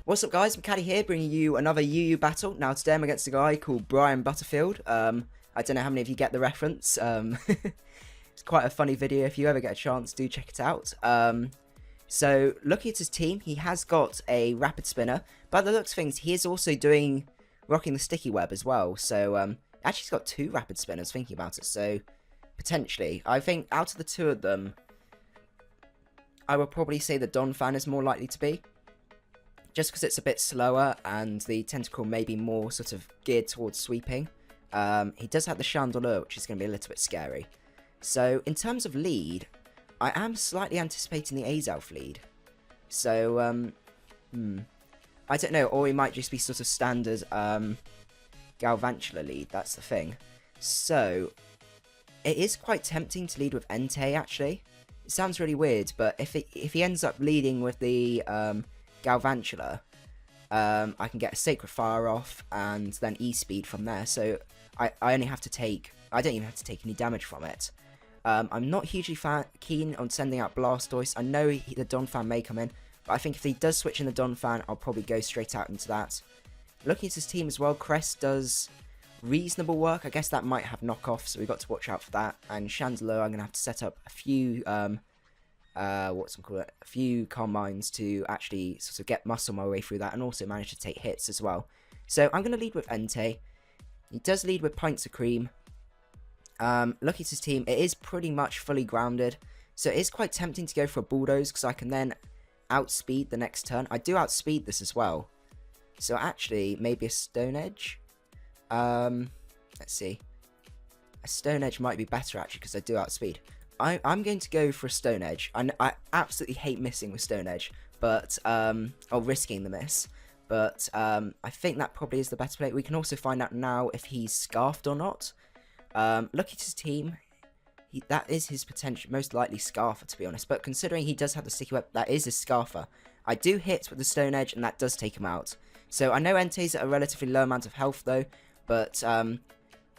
What's up guys, McCaddy here, bringing you another UU battle. Now today I'm against a guy called Brian Butterfield. I don't know how many of you get the reference. It's quite a funny video. If you ever get a chance, do check it out. So looking at his team, he has got a rapid spinner, but the looks of things, he is also rocking the sticky web as well. So actually he's got two rapid spinners, thinking about it. So potentially, I think out of the two of them, I would probably say the Donphan is more likely to be. Just because it's a bit slower and the tentacle may be more sort of geared towards sweeping. He does have the Chandelure, which is going to be a little bit scary. So in terms of lead, I am slightly anticipating the Azelf lead. So, I don't know, or he might just be sort of standard Galvantula lead, that's the thing. So, it is quite tempting to lead with Entei, actually. It sounds really weird, but if he ends up leading with the Galvantula, I can get a Sacred Fire off and then E-Speed from there, so I don't even have to take any damage from it. I'm not hugely keen on sending out Blastoise. I know the Donphan may come in, but I think if he does switch in the Donphan, I'll probably go straight out into that. Looking at his team as well, Cress does reasonable work. I guess that might have knockoff, so we've got to watch out for that. And Chandelure, I'm going to have to set up a few a few Calm Minds to actually sort of get muscle my way through that and also manage to take hits as well. So I'm going to lead with Entei. He does lead with Pints of Cream. Looking at his team, it is pretty much fully grounded, so it is quite tempting to go for a Bulldoze because I can then outspeed the next turn. I do outspeed this as well, so actually maybe a Stone Edge. Let's see, a Stone Edge might be better actually because I do outspeed. I'm going to go for a Stone Edge. I absolutely hate missing with Stone Edge, but or risking the miss. But I think that probably is the better play. We can also find out now if he's Scarfed or not. Look at his team. That is his potential, most likely Scarfer, to be honest. But considering he does have the sticky web, that is his Scarfer. I do hit with the Stone Edge, and that does take him out. So I know Entei's at a relatively low amount of health, though. But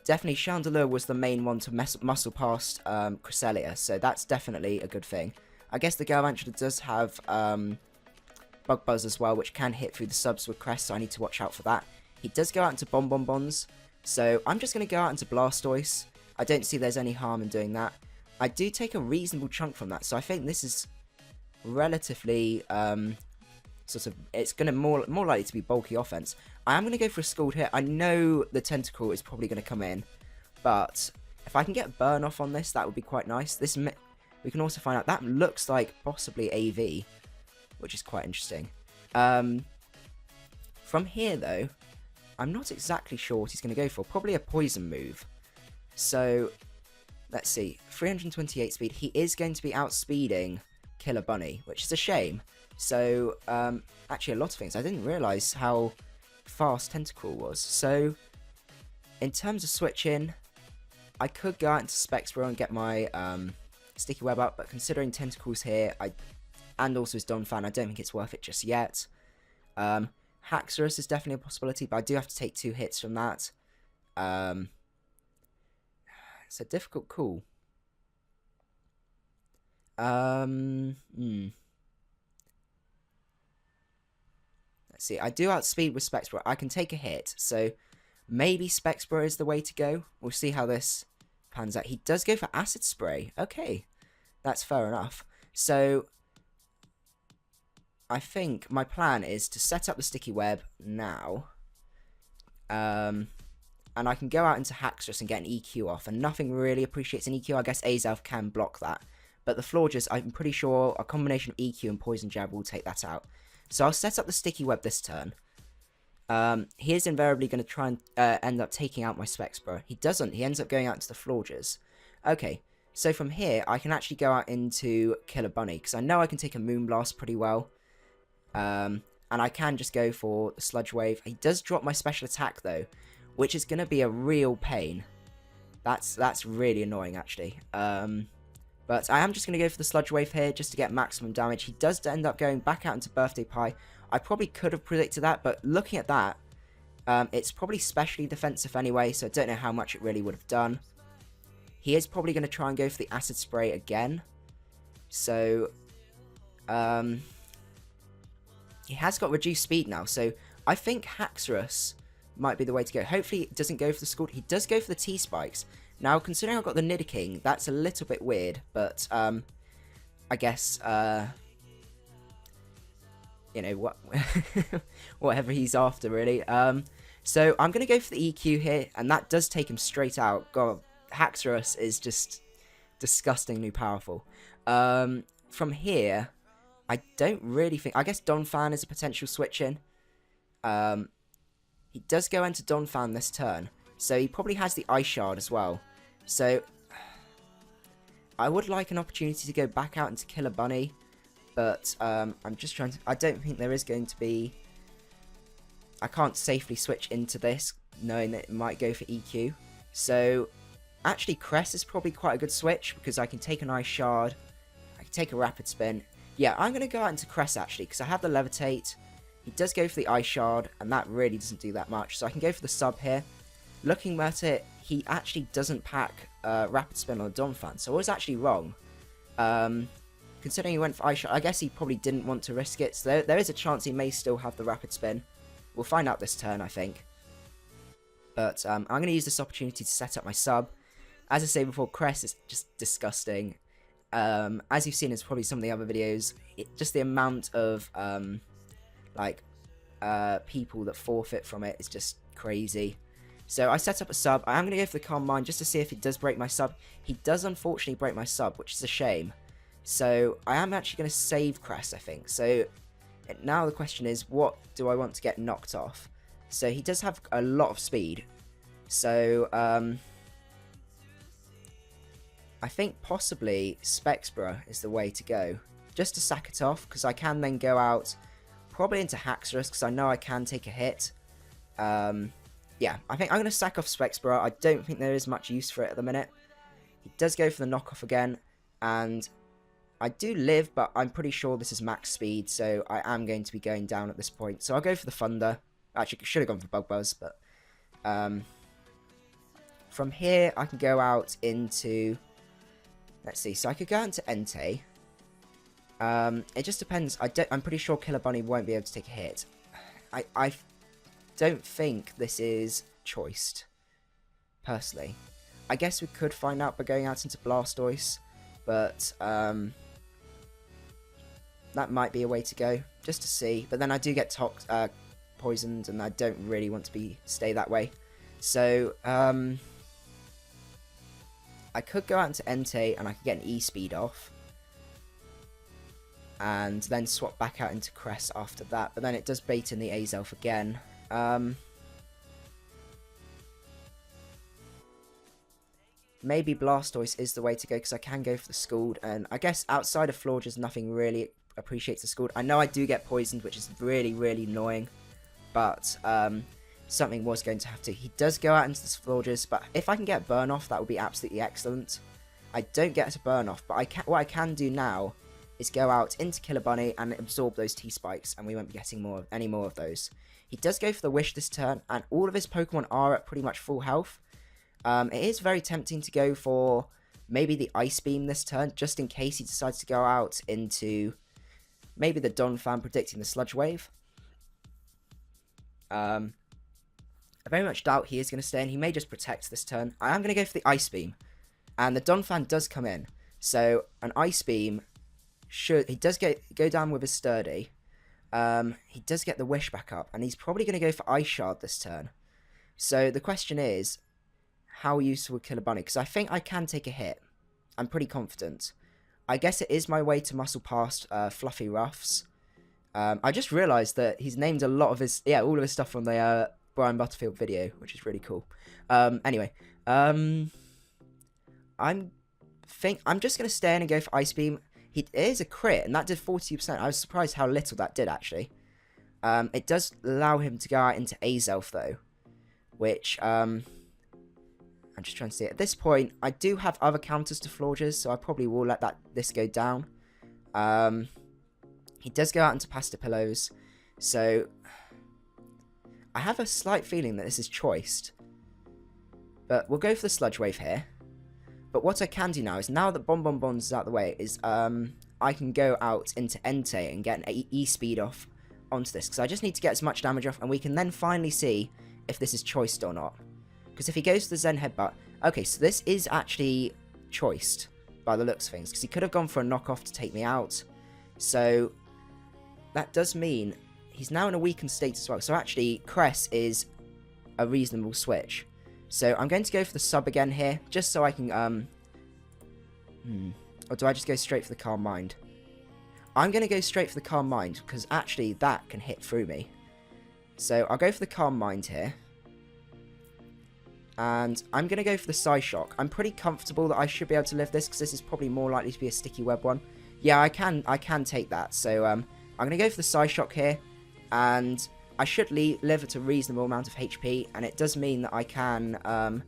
definitely Chandelure was the main one to muscle past Cresselia. So that's definitely a good thing. I guess the Galvantula does have Bug Buzz as well, which can hit through the subs with Crest, so I need to watch out for that. He does go out into Bonbons. So I'm just going to go out into Blastoise. I don't see there's any harm in doing that. I do take a reasonable chunk from that, so I think this is relatively sort of, it's going to more likely to be bulky offense. I am going to go for a Scald here. I know the Tentacle is probably going to come in, but if I can get a burn off on this, that would be quite nice. We can also find out that looks like possibly AV, which is quite interesting. From here though, I'm not exactly sure what he's going to go for. Probably a poison move. So, let's see. 328 speed. He is going to be outspeeding Killer Bunny, which is a shame. So, actually a lot of things. I didn't realise how fast Tentacle was. So, in terms of switching, I could go out into Spexbro and get my Sticky Web up, but considering Tentacle's here, and also his Donphan, I don't think it's worth it just yet. Haxorus is definitely a possibility, but I do have to take 2 hits from that. It's a difficult call. Let's see, I do outspeed with Spexbro. I can take a hit, so maybe Spexbro is the way to go. We'll see how this pans out. He does go for Acid Spray. Okay, that's fair enough. So I think my plan is to set up the Sticky Web now. And I can go out into Haxorus and get an EQ off. And nothing really appreciates an EQ. I guess Azelf can block that. But the Florges, I'm pretty sure a combination of EQ and Poison Jab will take that out. So I'll set up the Sticky Web this turn. He is invariably going to try and end up taking out my Spexbro. He doesn't. He ends up going out into the Florges. Okay. So from here, I can actually go out into Killer Bunny. Because I know I can take a Moonblast pretty well. And I can just go for the Sludge Wave. He does drop my special attack though, which is going to be a real pain. That's really annoying actually. But I am just going to go for the Sludge Wave here just to get maximum damage. He does end up going back out into Birthday Pie. I probably could have predicted that, but looking at that, it's probably specially defensive anyway, so I don't know how much it really would have done. He is probably going to try and go for the Acid Spray again. So, he has got reduced speed now, so I think Haxorus might be the way to go. Hopefully it doesn't go for the Scald. He does go for the T-Spikes. Now, considering I've got the Nidoking, that's a little bit weird, but I guess, you know, what whatever he's after, really. So I'm going to go for the EQ here, and that does take him straight out. God, Haxorus is just disgustingly powerful. From here, I don't really think... I guess Donphan is a potential switch in. He does go into Donphan this turn, so he probably has the Ice Shard as well. So I would like an opportunity to go back out into Killer Bunny, but I'm just trying to... I don't think there is going to be... I can't safely switch into this, knowing that it might go for EQ. So actually, Cress is probably quite a good switch, because I can take an Ice Shard, I can take a Rapid Spin. Yeah, I'm going to go out into Cress, actually, because I have the Levitate. He does go for the Ice Shard, and that really doesn't do that much. So I can go for the sub here. Looking at it, he actually doesn't pack Rapid Spin on Donphan, so I was actually wrong. Considering he went for Ice Shard, I guess he probably didn't want to risk it. So there is a chance he may still have the Rapid Spin. We'll find out this turn, I think. But I'm going to use this opportunity to set up my sub. As I say before, Cress is just disgusting. As you've seen in probably some of the other videos, just the amount of people that forfeit from it is just crazy. So I set up a sub. I am going to go for the Calm Mind just to see if he does break my sub. He does unfortunately break my sub, which is a shame. So I am actually going to save Cress, I think. So now the question is, what do I want to get knocked off? So he does have a lot of speed. So I think possibly Spexborough is the way to go. Just to sack it off, because I can then go out probably into Haxorus, because I know I can take a hit. Yeah, I think I'm going to sack off Spexborough. I don't think there is much use for it at the minute. He does go for the knockoff again, and I do live, but I'm pretty sure this is max speed, so I am going to be going down at this point. So I'll go for the Thunder. Actually, should have gone for Bug Buzz, but from here I can go out into... Let's see, so I could go out into Entei. It just depends. I'm pretty sure Killer Bunny won't be able to take a hit. I don't think this is choiced, personally. I guess we could find out by going out into Blastoise, but that might be a way to go, just to see. But then I do get poisoned, and I don't really want to stay that way. So I could go out into Entei, and I could get an E-Speed off, and then swap back out into Cress after that. But then it does bait in the Azelf again. Maybe Blastoise is the way to go, because I can go for the Scald, and I guess outside of Florges, nothing really appreciates the Scald. I know I do get poisoned, which is really, really annoying, but something was going to have to. He does go out into the Florges, but if I can get Burn Off, that would be absolutely excellent. I don't get to Burn Off, but what I can do now is go out into Killer Bunny and absorb those T-Spikes, and we won't be getting any more of those. He does go for the Wish this turn, and all of his Pokemon are at pretty much full health. It is very tempting to go for maybe the Ice Beam this turn, just in case he decides to go out into maybe the Donphan, predicting the Sludge Wave. I very much doubt he is going to stay in. He may just protect this turn. I am going to go for the Ice Beam, and the Donphan does come in. So an Ice Beam he does go down with his Sturdy. He does get the Wish back up, and he's probably going to go for Ice Shard this turn. So the question is, how useful would Killer Bunny? Because I think I can take a hit. I'm pretty confident. I guess it is my way to muscle past Fluffy Ruffs. I just realised that he's named a lot of his... Yeah, all of his stuff from the Brian Butterfield video, which is really cool. Anyway, I'm just going to stay in and go for Ice Beam. It is a crit, and that did 40%. I was surprised how little that did, actually. It does allow him to go out into Azelf, though, which... I'm just trying to see. At this point, I do have other counters to Florges, so I probably will let this go down. He does go out into Pasta Pillows, so I have a slight feeling that this is choiced. But we'll go for the Sludge Wave here. But what I can do now is, now that Bon Bon's is out of the way, is I can go out into Entei and get an E-Speed off onto this, because I just need to get as much damage off, and we can then finally see if this is choiced or not. Because if he goes to the Zen Headbutt... Okay, so this is actually choiced by the looks of things, because he could have gone for a knockoff to take me out. So that does mean he's now in a weakened state as well. So actually, Cress is a reasonable switch. So I'm going to go for the sub again here, just so I can... Or do I just go straight for the Calm Mind? I'm going to go straight for the Calm Mind, because actually that can hit through me. So I'll go for the Calm Mind here. And I'm going to go for the Psyshock. I'm pretty comfortable that I should be able to live this, because this is probably more likely to be a Sticky Web one. Yeah, I can take that. So I'm going to go for the Psyshock here. And I should live at a reasonable amount of HP. And it does mean that I can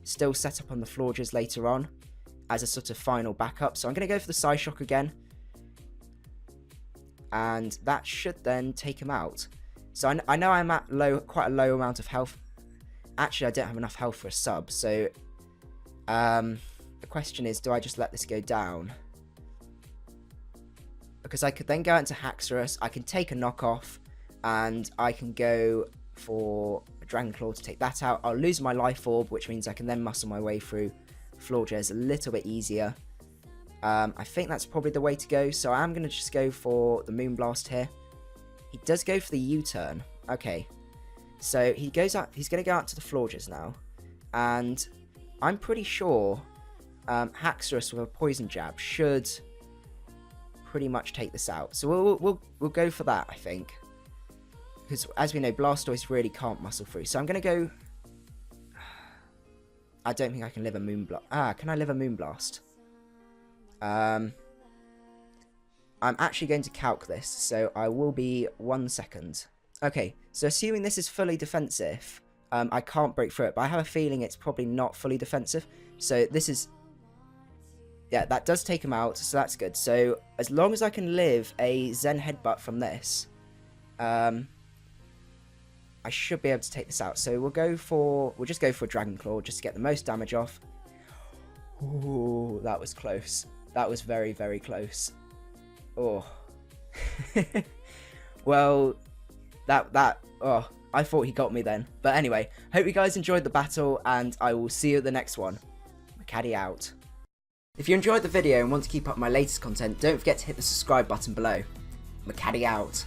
still set up on the Florges later on as a sort of final backup. So I'm going to go for the Psyshock again. And that should then take him out. So I know I'm at quite a low amount of health. Actually, I don't have enough health for a sub, so the question is, do I just let this go down? Because I could then go into Haxorus, I can take a knockoff, and I can go for a Dragon Claw to take that out. I'll lose my Life Orb, which means I can then muscle my way through Florges a little bit easier. I think that's probably the way to go, so I am going to just go for the Moonblast here. He does go for the U-turn. Okay. So he goes out. He's going to go out to the Florges now, and I'm pretty sure Haxorus with a Poison Jab should pretty much take this out. So we'll go for that, I think, because as we know, Blastoise really can't muscle through. So I'm going to go. I don't think I can live a Moonblast. Can I live a Moonblast? I'm actually going to calc this, so I will be 1 second. Okay, so assuming this is fully defensive, I can't break through it, but I have a feeling it's probably not fully defensive. So this is... Yeah, that does take him out, so that's good. So as long as I can live a Zen Headbutt from this, I should be able to take this out. So we'll just go for a Dragon Claw just to get the most damage off. Ooh, that was close. That was very, very close. Oh. Well... Oh, I thought he got me then. But anyway, hope you guys enjoyed the battle, and I will see you at the next one. Macaddy out. If you enjoyed the video and want to keep up my latest content, don't forget to hit the subscribe button below. Macaddy out.